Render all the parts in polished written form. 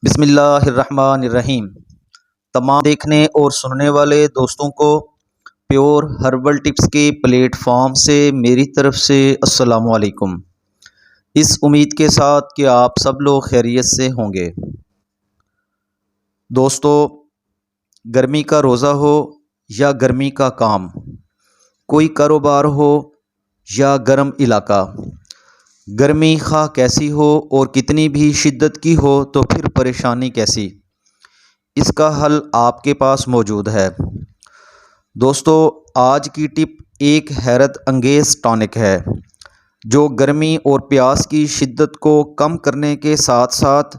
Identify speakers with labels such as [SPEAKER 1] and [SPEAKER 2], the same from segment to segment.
[SPEAKER 1] بسم اللہ الرحمن الرحیم۔ تمام دیکھنے اور سننے والے دوستوں کو پیور ہربل ٹپس کے پلیٹ فارم سے میری طرف سے السلام علیکم، اس امید کے ساتھ کہ آپ سب لوگ خیریت سے ہوں گے۔ دوستو، گرمی کا روزہ ہو یا گرمی کا کام، کوئی کاروبار ہو یا گرم علاقہ، گرمی خواہ کیسی ہو اور کتنی بھی شدت کی ہو تو پھر پریشانی کیسی، اس کا حل آپ کے پاس موجود ہے۔ دوستو، آج کی ٹپ ایک حیرت انگیز ٹانک ہے جو گرمی اور پیاس کی شدت کو کم کرنے کے ساتھ ساتھ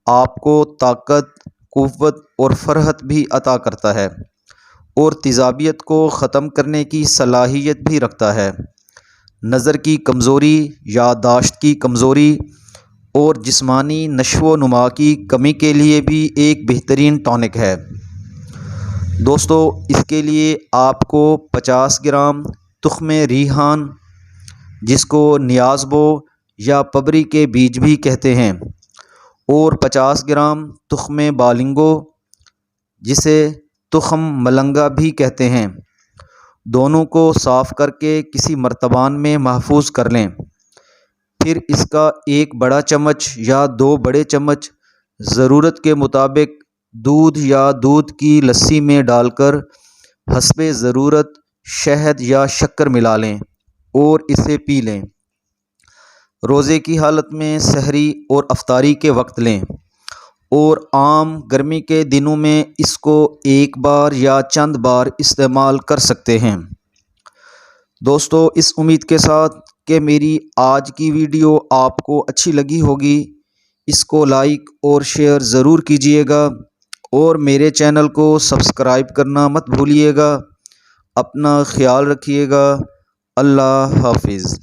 [SPEAKER 1] آپ کو طاقت، قوت اور فرحت بھی عطا کرتا ہے اور تیزابیت کو ختم کرنے کی صلاحیت بھی رکھتا ہے۔ نظر کی کمزوری، یادداشت کی کمزوری اور جسمانی نشو و نما کی کمی کے لیے بھی ایک بہترین ٹانک ہے۔ دوستو، اس کے لیے آپ کو 50 گرام تخم ریحان، جس کو نیازبو یا پبری کے بیج بھی کہتے ہیں، اور 50 گرام تخم بالنگو، جسے تخم ملنگا بھی کہتے ہیں، دونوں کو صاف کر کے کسی مرتبان میں محفوظ کر لیں۔ پھر اس کا ایک بڑا چمچ یا 2 بڑے چمچ ضرورت کے مطابق دودھ یا دودھ کی لسی میں ڈال کر حسب ضرورت شہد یا شکر ملا لیں اور اسے پی لیں۔ روزے کی حالت میں سحری اور افطاری کے وقت لیں، اور عام گرمی کے دنوں میں اس کو ایک بار یا چند بار استعمال کر سکتے ہیں۔ دوستو، اس امید کے ساتھ کہ میری آج کی ویڈیو آپ کو اچھی لگی ہوگی، اس کو لائک اور شیئر ضرور کیجیے گا اور میرے چینل کو سبسکرائب کرنا مت بھولیے گا۔ اپنا خیال رکھیے گا۔ اللہ حافظ۔